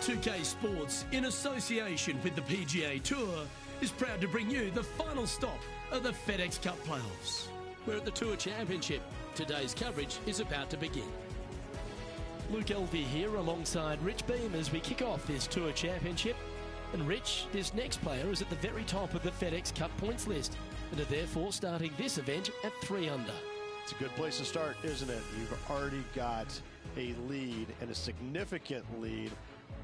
2K Sports, in association with the PGA Tour, is proud to bring you the final stop of the FedEx Cup playoffs. We're at the Tour Championship. Today's coverage is about to begin. Luke Elvey here alongside Rich Beam as we kick off this Tour Championship. And Rich, this next player is at the very top of the FedEx Cup points list and are therefore starting this event at 3 under. It's a good place to start, isn't it? You've already got a lead, and a significant lead,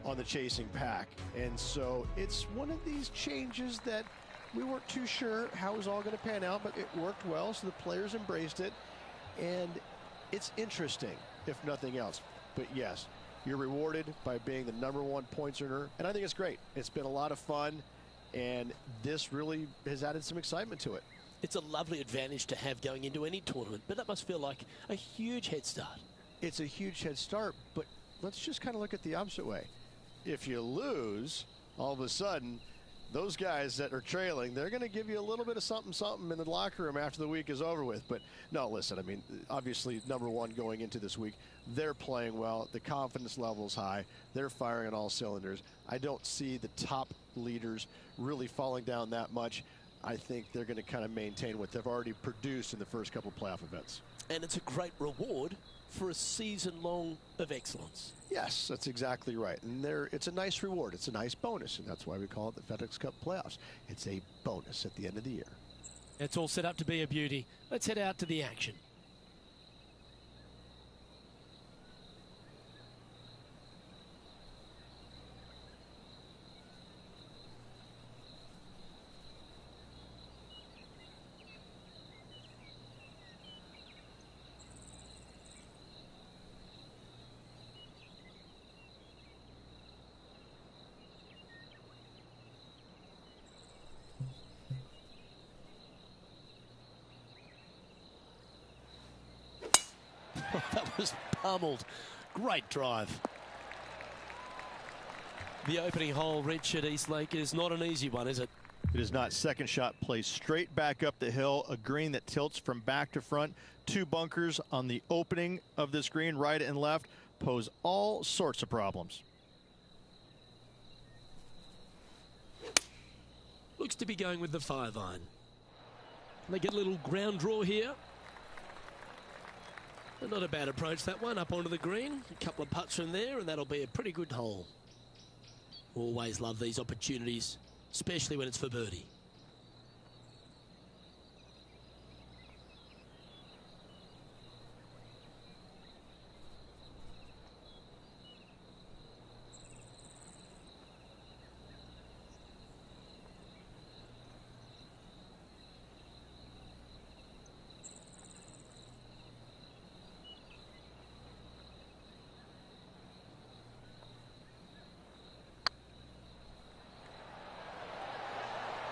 on the chasing pack. And so it's one of these changes that we weren't too sure how it was all going to pan out, but it worked well, so the players embraced it. And it's interesting, if nothing else. But yes, you're rewarded by being the #1 points earner, and I think it's great. It's been a lot of fun, and this really has added some excitement to it. It's a lovely advantage to have going into any tournament, but that must feel like a huge head start. It's a huge head start, but let's just kind of look at the opposite way. If you lose, all of a sudden, those guys that are trailing, they're going to give you a little bit of something in the locker room after the week is over with. But no, listen, I mean, obviously, #1 going into this week, they're playing well. The confidence level is high. They're firing on all cylinders. I don't see the top leaders really falling down that much. I think they're going to kind of maintain what they've already produced in the first couple of playoff events. And it's a great reward for a season long of excellence. Yes, that's exactly right. And it's a nice reward. It's a nice bonus, and that's why we call it the FedEx Cup playoffs. It's a bonus at the end of the year. It's all set up to be a beauty. Let's head out to the action. That was pummeled. Great drive. The opening hole, Rich, at Eastlake is not an easy one, is it? It is not. Second shot plays straight back up the hill, a green that tilts from back to front. 2 bunkers on the opening of this green, right and left, pose all sorts of problems. Looks to be going with the 5-iron. They get a little ground draw here. But not a bad approach, that one, up onto the green. A couple of putts from there, and that'll be a pretty good hole. Always love these opportunities, especially when it's for birdie.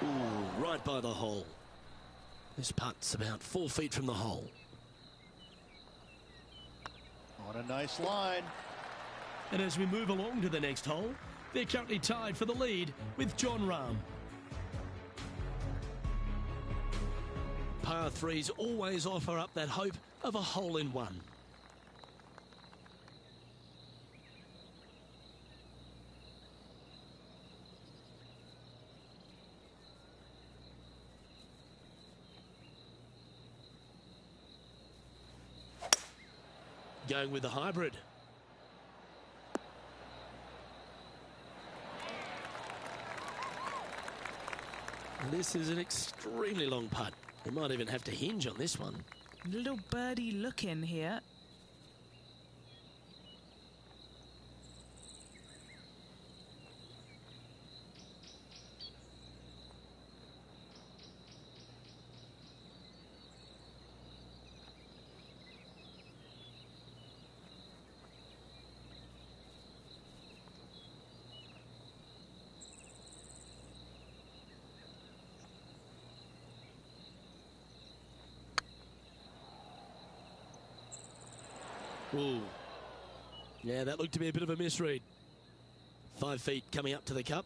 Ooh, right by the hole. This putt's about 4 feet from the hole. On a nice line. And as we move along to the next hole, they're currently tied for the lead with Jon Rahm. Par 3s always offer up that hope of a hole-in-one. Going with the hybrid. This is an extremely long putt. You might even have to hinge on this one. Little birdie look in here. Ooh. Yeah, that looked to be a bit of a misread. 5 feet coming up to the cup.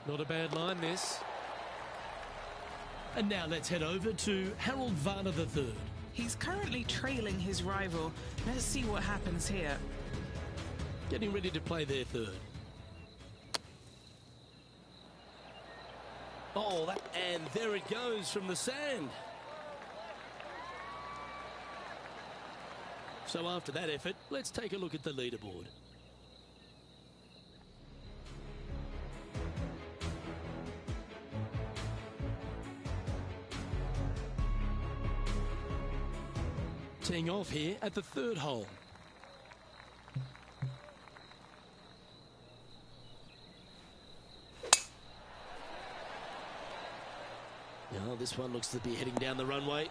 Not a bad line, this. And now let's head over to Harold Varner III. He's currently trailing his rival. Let's see what happens here. Getting ready to play their third. Oh, and there it goes from the sand. So after that effort, let's take a look at the leaderboard. Teeing off here at the 3rd hole. Now this one looks to be heading down the runway.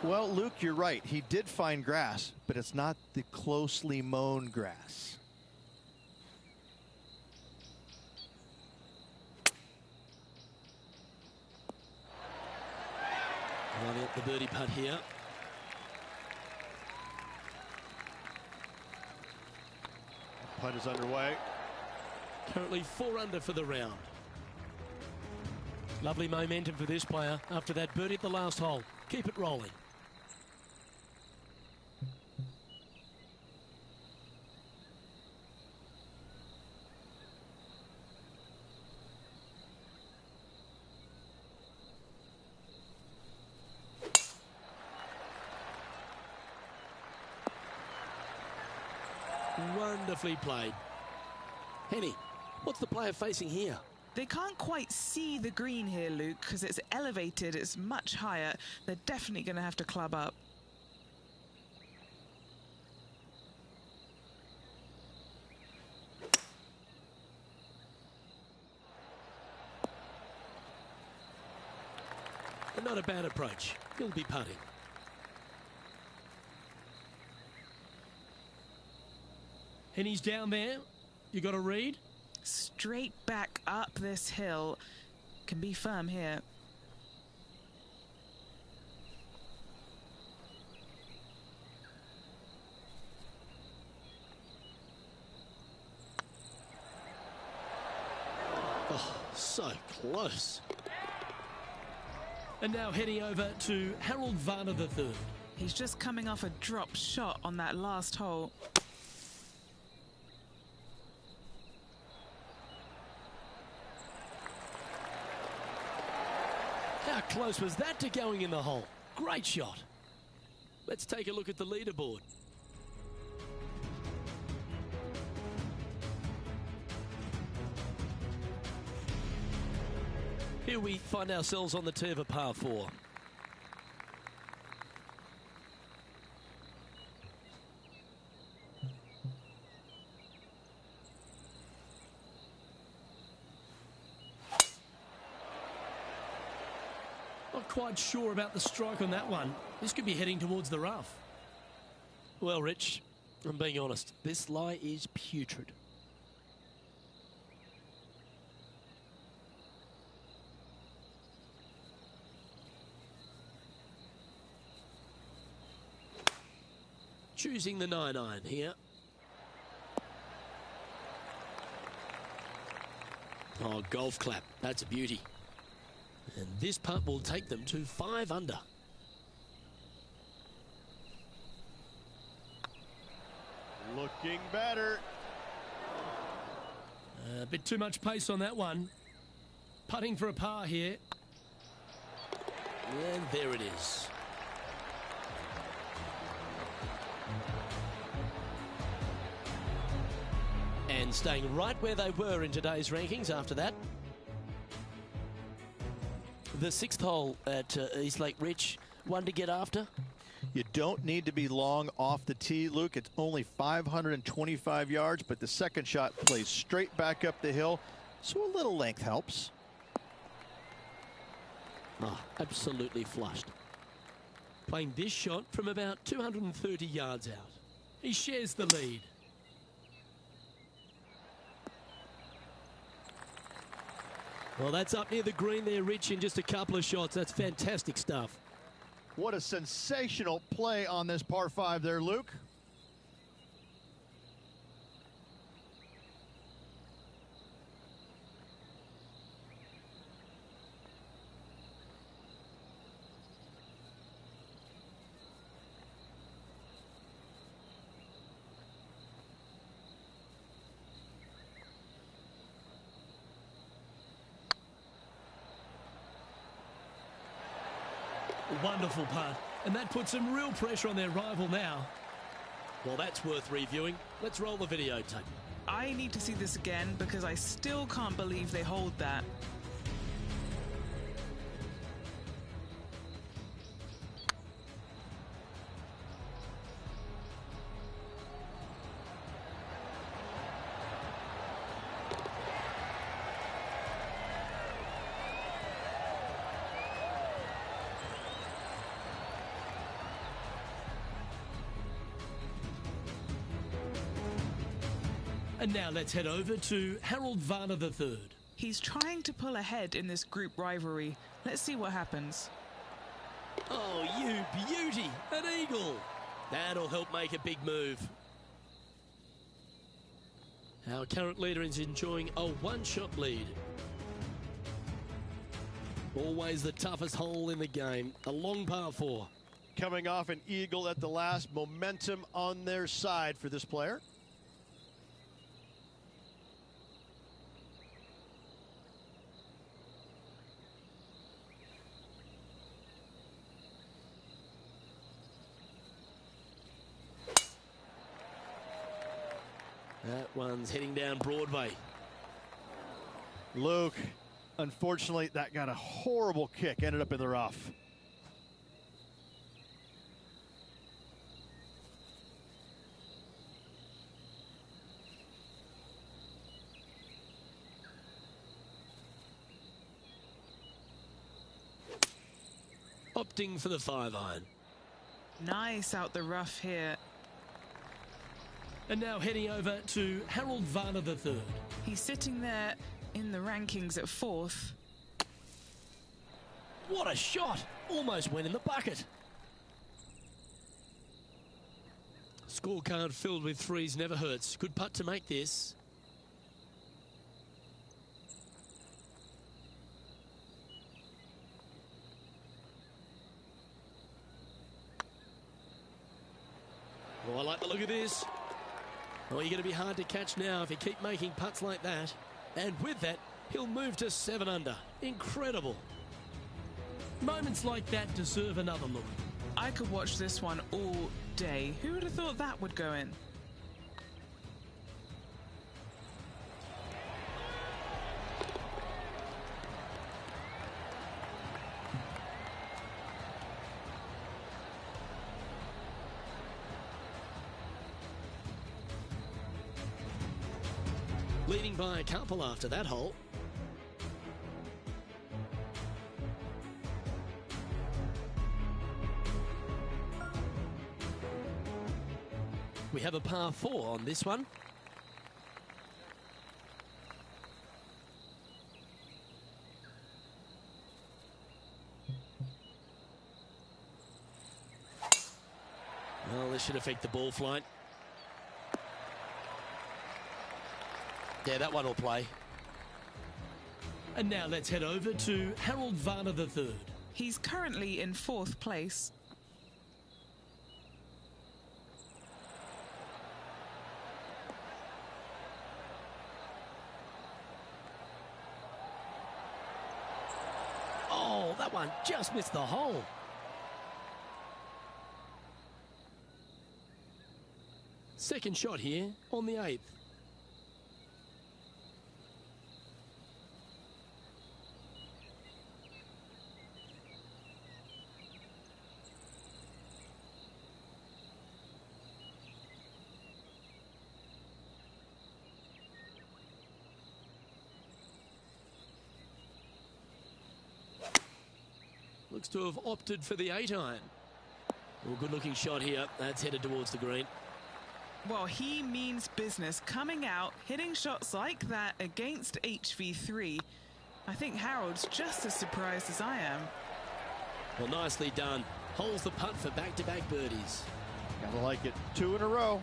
Well, Luke, you're right. He did find grass, but it's not the closely mown grass. Lining up the birdie putt here. Putt is underway. Currently 4 under for the round. Lovely momentum for this player after that birdie at the last hole. Keep it rolling. Wonderfully played. Henny, what's the player facing here? They can't quite see the green here, Luke, because it's elevated, it's much higher. They're definitely going to have to club up. And not a bad approach. He'll be putting. And he's down there. You got a read? Straight back up this hill. Can be firm here. So close. And now heading over to Harold Varner III. He's just coming off a drop shot on that last hole. How close was that to going in the hole? Great shot. Let's take a look at the leaderboard. Here we find ourselves on the tee of a par 4. Not quite sure about the strike on that one. This could be heading towards the rough. Well, Rich, I'm being honest, this lie is putrid. Choosing the 9-iron here. Oh, golf clap. That's a beauty. And this putt will take them to 5 under. Looking better. A bit too much pace on that one. Putting for a par here. And there it is. And staying right where they were in today's rankings after that. The 6th hole at East Lake Rich, one to get after. You don't need to be long off the tee, Luke. It's only 525 yards, but the second shot plays straight back up the hill, so a little length helps. Oh, absolutely flushed. Playing this shot from about 230 yards out. He shares the lead. Well, that's up near the green there, Rich, in just a couple of shots. That's fantastic stuff. What a sensational play on this par 5 there, Luke. Wonderful putt. And that puts some real pressure on their rival now. Well, that's worth reviewing. Let's roll the videotape. I need to see this again because I still can't believe they hold that. And now let's head over to Harold Varner III. He's trying to pull ahead in this group rivalry. Let's see what happens. Oh, you beauty! An eagle! That'll help make a big move. Our current leader is enjoying a one-shot lead. Always the toughest hole in the game. A long par 4. Coming off an eagle at the last, momentum on their side for this player. That one's heading down Broadway. Luke, unfortunately, that got a horrible kick, ended up in the rough. Opting for the 5-iron. Nice out the rough here. And now heading over to Harold Varner III. He's sitting there in the rankings at 4th. What a shot! Almost went in the bucket. Scorecard filled with threes never hurts. Good putt to make this. Oh, I like the look of this. Oh, you're going to be hard to catch now if you keep making putts like that. And with that, he'll move to 7 under. Incredible. Moments like that deserve another look. I could watch this one all day. Who would have thought that would go in? Leading by a couple after that hole. We have a par 4 on this one. Well, this should affect the ball flight. Yeah, that one will play. And now let's head over to Harold Varner III. He's currently in 4th place. Oh, that one just missed the hole. Second shot here on the 8th. Looks to have opted for the 8-iron. Well, good looking shot here. That's headed towards the green. Well, he means business. Coming out, hitting shots like that against HV3. I think Harold's just as surprised as I am. Well, nicely done. Holds the putt for back-to-back birdies. Gotta like it. 2 in a row.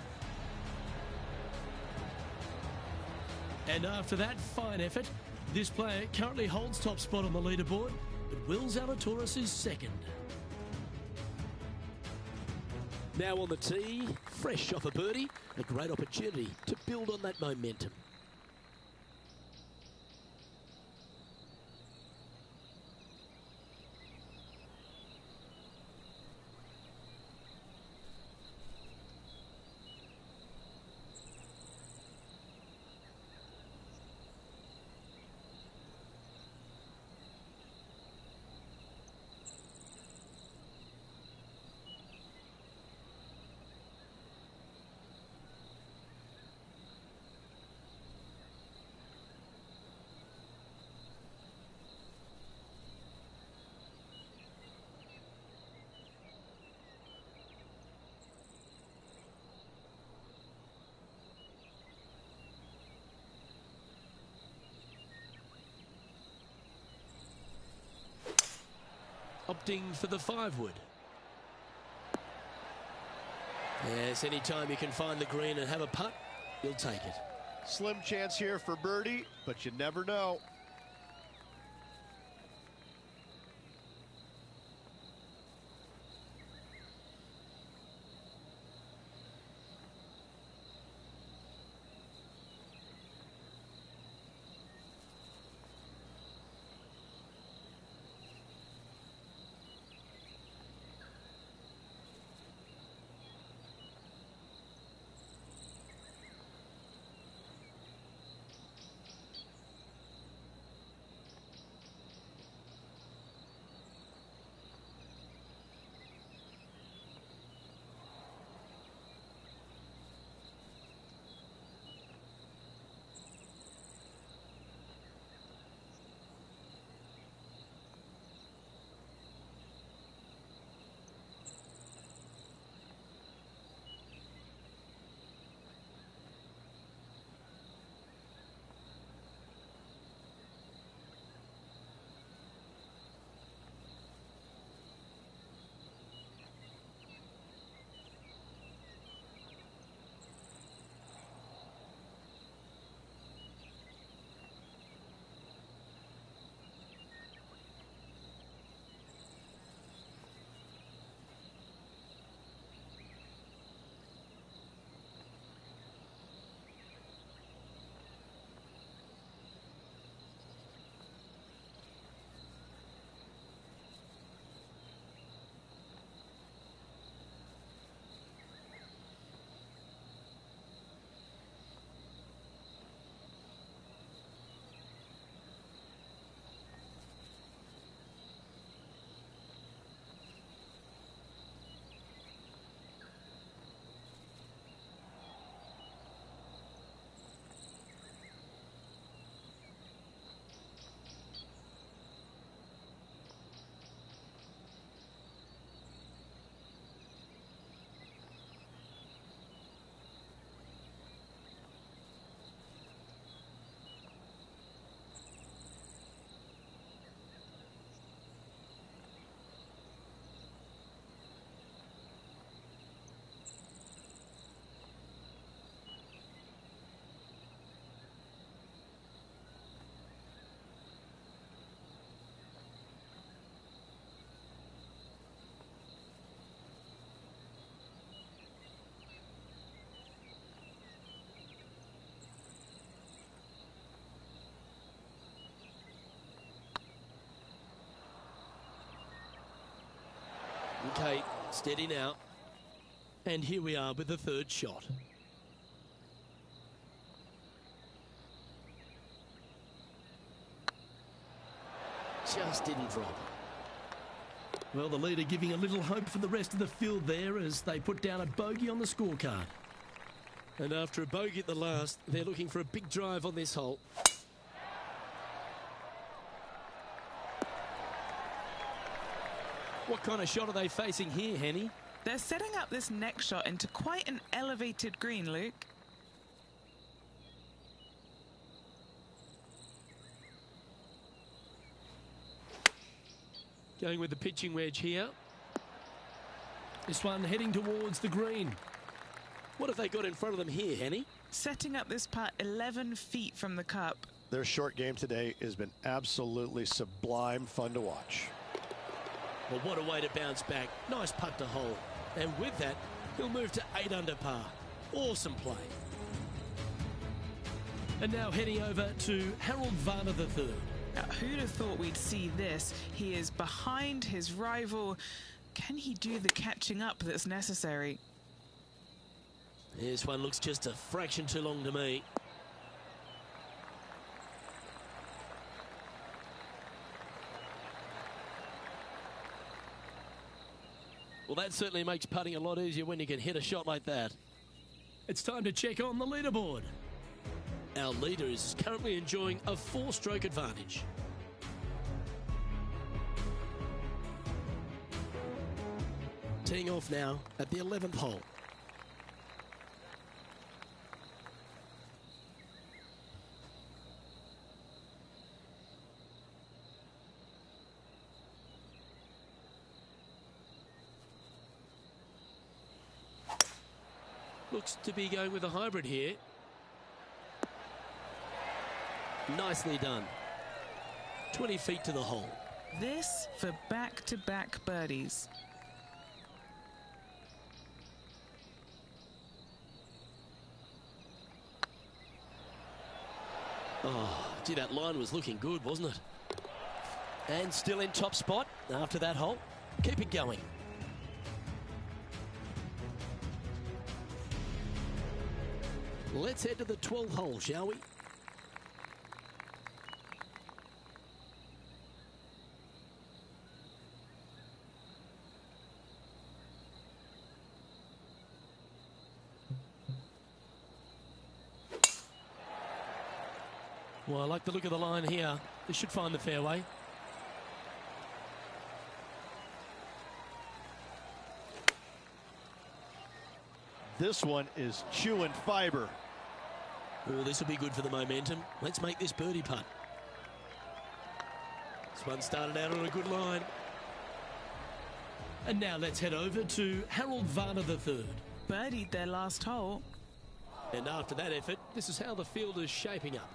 And after that fine effort, this player currently holds top spot on the leaderboard, but Will Zalatoris is second. Now on the tee, fresh off a birdie, a great opportunity to build on that momentum. Opting for the 5-wood. Yes, anytime you can find the green and have a putt, you'll take it. Slim chance here for birdie, but you never know. Kate, steady now. And here we are with the third shot. Just didn't drop. Well, the leader giving a little hope for the rest of the field there as they put down a bogey on the scorecard. And after a bogey at the last, they're looking for a big drive on this hole. What kind of shot are they facing here, Henny? They're setting up this next shot into quite an elevated green, Luke. Going with the pitching wedge here. This one heading towards the green. What have they got in front of them here, Henny? Setting up this putt 11 feet from the cup. Their short game today has been absolutely sublime fun to watch. Well, what a way to bounce back. Nice putt to hole. And with that, he'll move to 8 under par. Awesome play. And now heading over to Harold Varner III. Now, who'd have thought we'd see this? He is behind his rival. Can he do the catching up that's necessary? This one looks just a fraction too long to me. Well, that certainly makes putting a lot easier when you can hit a shot like that. It's time to check on the leaderboard. Our leader is currently enjoying a 4-stroke advantage. Teeing off now at the 11th hole. Looks to be going with a hybrid here. Nicely done. 20 feet to the hole. This for back-to-back birdies. Oh, gee, that line was looking good, wasn't it? And still in top spot after that hole. Keep it going. Let's head to the 12th hole, shall we? Well, I like the look of the line here. This should find the fairway. This one is chewing fiber. Oh, this will be good for the momentum. Let's make this birdie putt. This one started out on a good line. And now let's head over to Harold Varner III. Birdied their last hole. And after that effort, this is how the field is shaping up.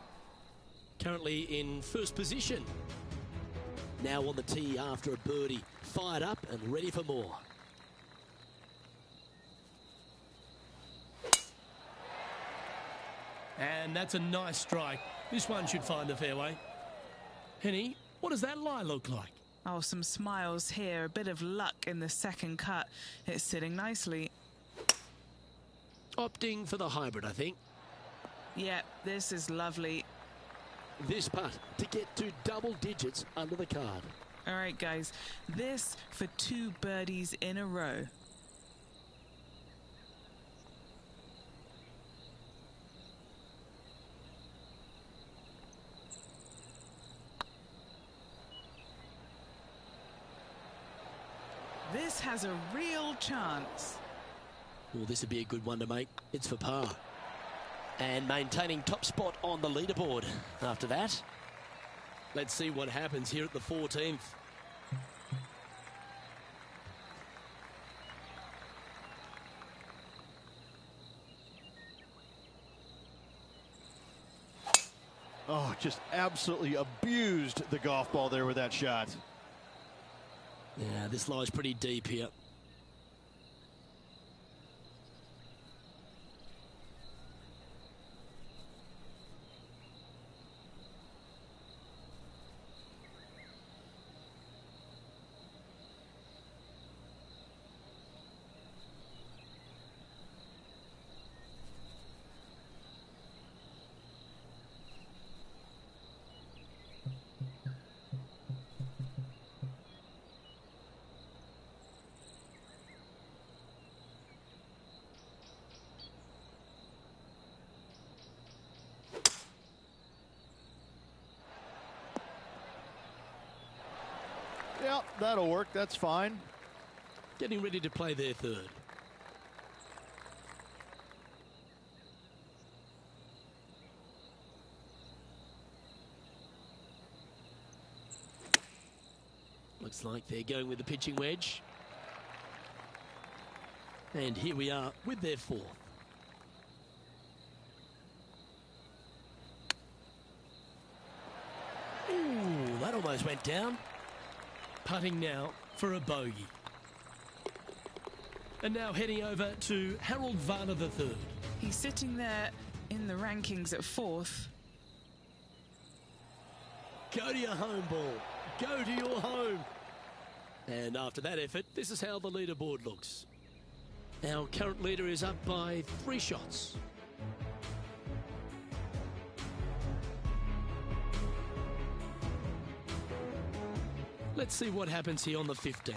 Currently in first position. Now on the tee after a birdie. Fired up and ready for more. And that's a nice strike. This one should find the fairway. Henny, what does that lie look like? Oh, some smiles here. A bit of luck in the second cut. It's sitting nicely. Opting for the hybrid, I think. Yeah, this is lovely. This putt to get to double digits under the card. All right, guys. This for 2 birdies in a row. This has a real chance. Well, this would be a good one to make. It's for par. And maintaining top spot on the leaderboard after that. Let's see what happens here at the 14th. Oh, just absolutely abused the golf ball there with that shot. Yeah, this lies pretty deep here. that'll work. That's fine. Getting ready to play their third. Looks like they're going with the pitching wedge. And here we are with their fourth. Ooh, that almost went down. Putting now for a bogey. And now heading over to Harold Varner III. He's sitting there in the rankings at fourth. Go to your home, ball. Go to your home. And after that effort, this is how the leaderboard looks. Our current leader is up by 3 shots. Let's see what happens here on the 15th.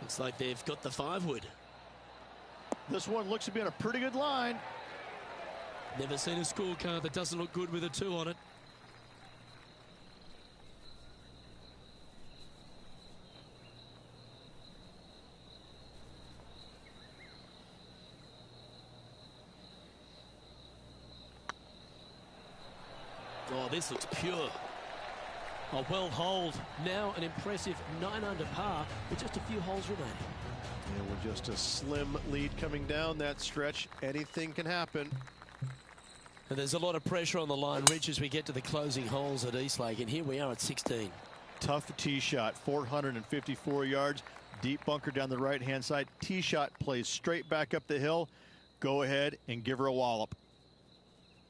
Looks like they've got the 5-wood. This one looks to be on a pretty good line. Never seen a scorecard that doesn't look good with a 2 on it. Oh, this looks pure. A well holed. Now an impressive 9 under par with just a few holes remaining. And with just a slim lead coming down that stretch, anything can happen. And there's a lot of pressure on the line, Rich, as we get to the closing holes at Eastlake. And here we are at 16. Tough tee shot, 454 yards. Deep bunker down the right-hand side. Tee shot plays straight back up the hill. Go ahead and give her a wallop.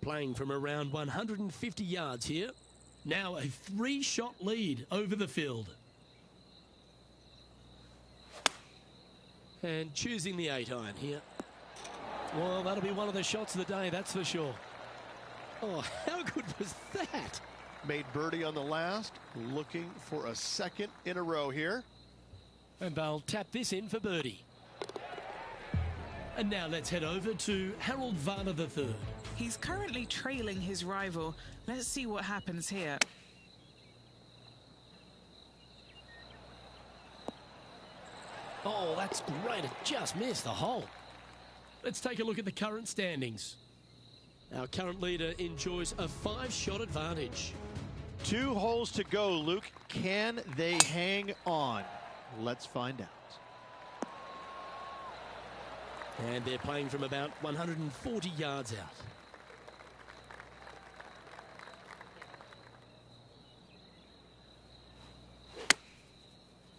Playing from around 150 yards here. Now a 3-shot lead over the field. And choosing the 8-iron here. Well, that'll be one of the shots of the day, that's for sure. Oh, how good was that? Made birdie on the last, looking for a second in a row here. And they'll tap this in for birdie. And now let's head over to Harold Varner III. He's currently trailing his rival. Let's see what happens here. Oh, that's great. It just missed the hole. Let's take a look at the current standings. Our current leader enjoys a 5-shot advantage. 2 holes to go, Luke. Can they hang on? Let's find out. And they're playing from about 140 yards out.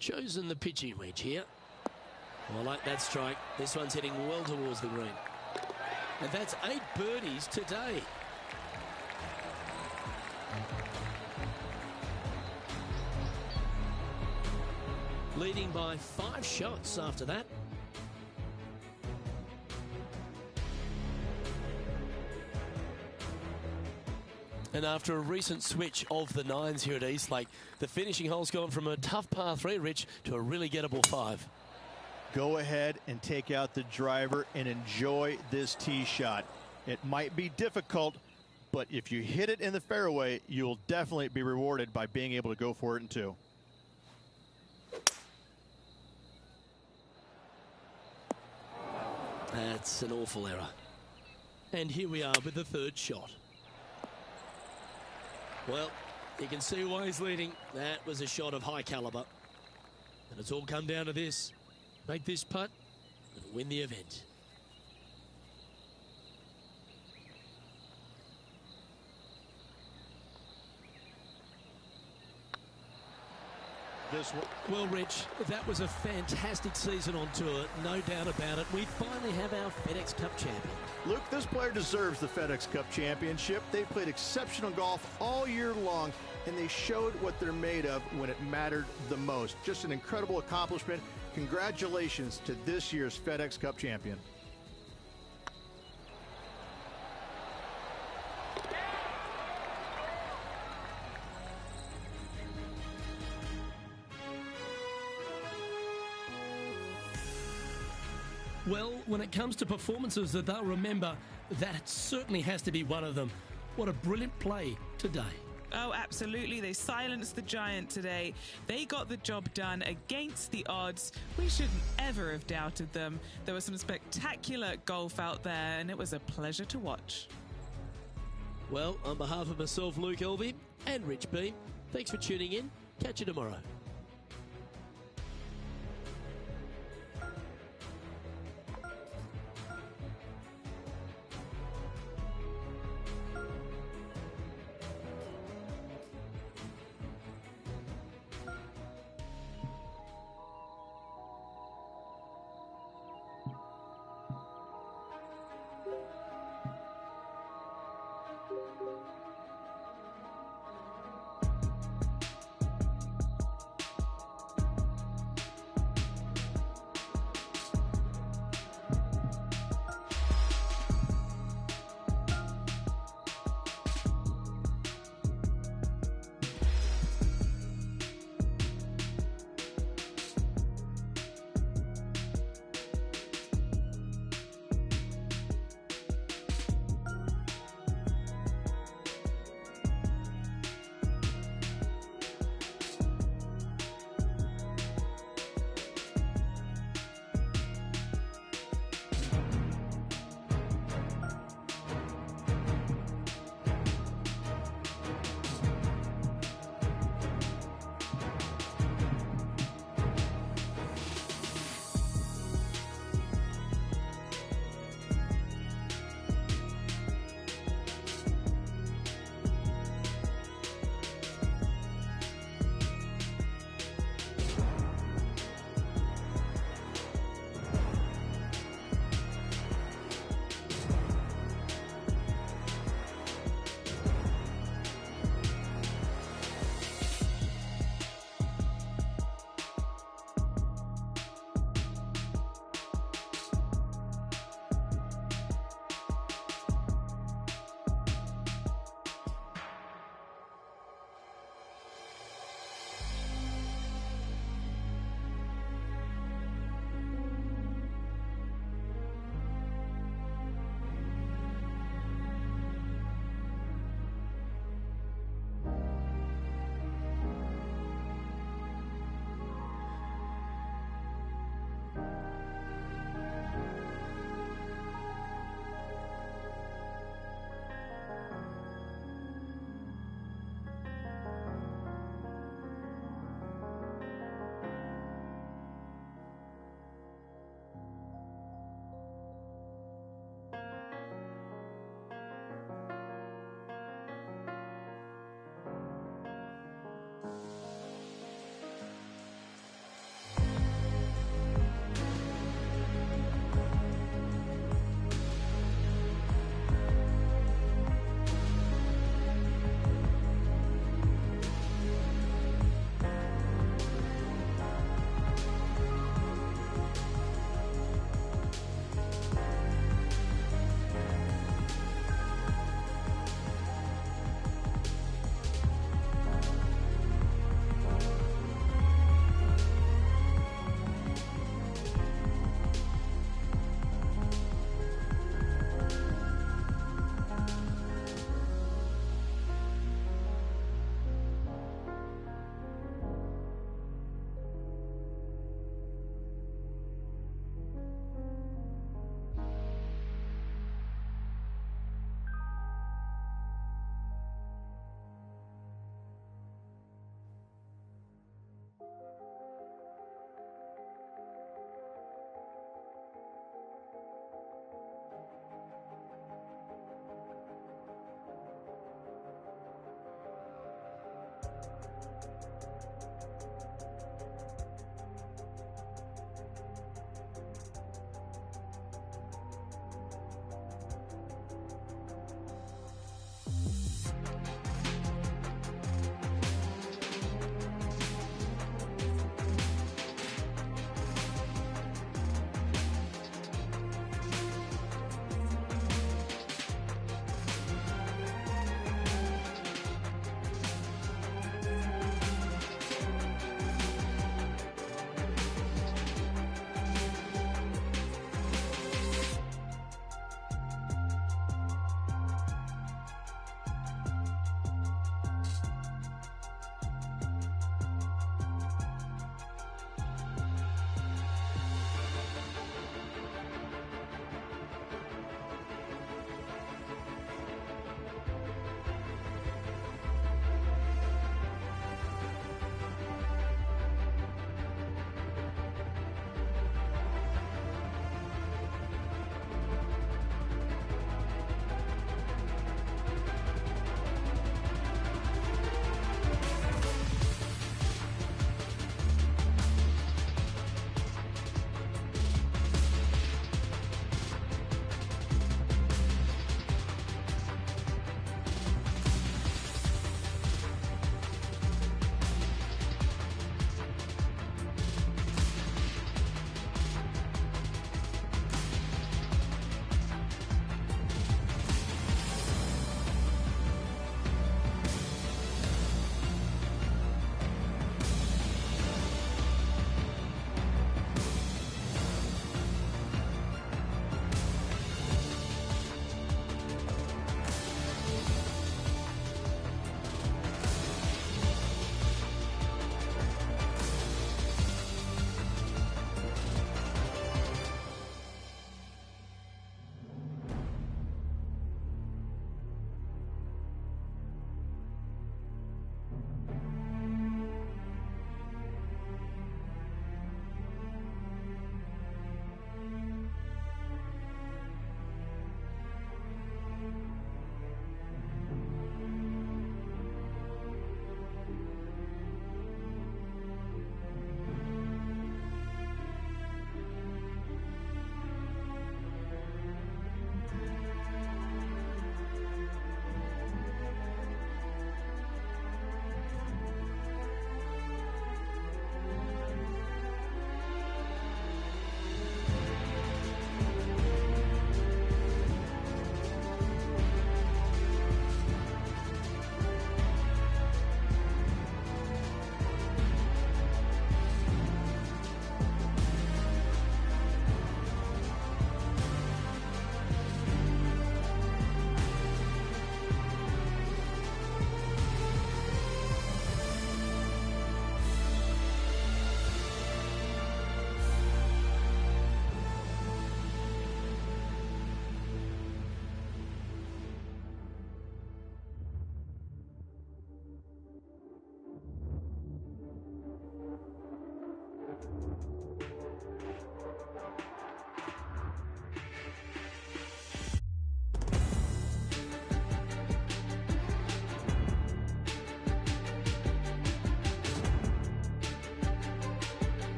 Chosen the pitching wedge here. I like that strike. This one's heading well towards the green. And that's 8 birdies today. Leading by 5 shots after that. And after a recent switch of the 9s here at Eastlake, the finishing hole's gone from a tough par 3, Rich, to a really gettable 5. Go ahead and take out the driver and enjoy this tee shot. It might be difficult, but if you hit it in the fairway, you'll definitely be rewarded by being able to go for it in 2. That's an awful error. And here we are with the 3rd shot. Well, you can see why he's leading. That was a shot of high caliber. And it's all come down to this. Make this putt and win the event. This one. Well, Rich, that was a fantastic season on tour, no doubt about it. We finally have our FedEx Cup champion. Luke, this player deserves the FedEx Cup championship. They played exceptional golf all year long, and they showed what they're made of when it mattered the most. Just an incredible accomplishment. Congratulations to this year's FedEx Cup champion. Well, when it comes to performances that they'll remember, that certainly has to be one of them. What a brilliant play today. Oh, absolutely. They silenced the giant today. They got the job done against the odds. We shouldn't ever have doubted them. There was some spectacular golf out there, and it was a pleasure to watch. Well, on behalf of myself, Luke Elvey, and Rich Beem, thanks for tuning in. Catch you tomorrow.